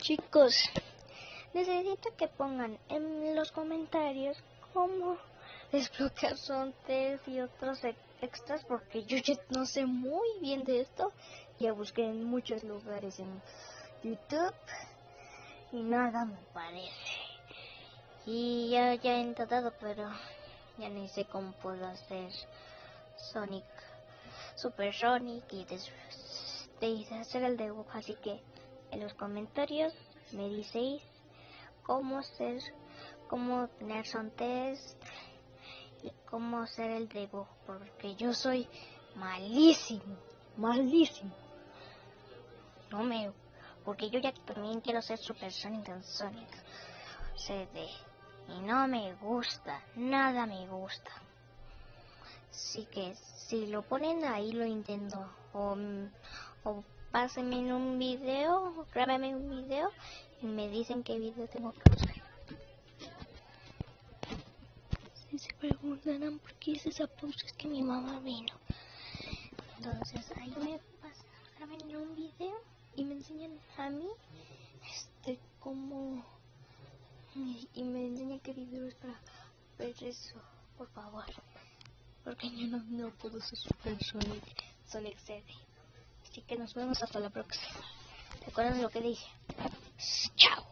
Chicos, necesito que pongan en los comentarios cómo desbloquear sontes y otros extras, porque yo ya no sé muy bien de esto. Ya busqué en muchos lugares en YouTube y nada me parece. Y ya he intentado, pero ya ni sé cómo puedo hacer Sonic, Super Sonic y de hacer el debug. Así que en los comentarios me diceis cómo tener son test y cómo hacer el debug, porque yo soy malísimo. Porque yo ya también quiero ser Super Sonic and Sonic CD y no me gusta, nada me gusta. Así que si lo ponen ahí lo intento, o pásenme en un video, grábenme un video y me dicen qué video tengo que usar. Si se preguntarán por qué hice esa pausa, es que mi mamá vino. Entonces ahí me pasan, graben un video y me enseñan a mí cómo, y me enseñan qué video es para ver eso, por favor, porque yo no puedo ser Super Sonic CD. Así que nos vemos hasta la próxima. ¿Recuerdan lo que dije? Chao.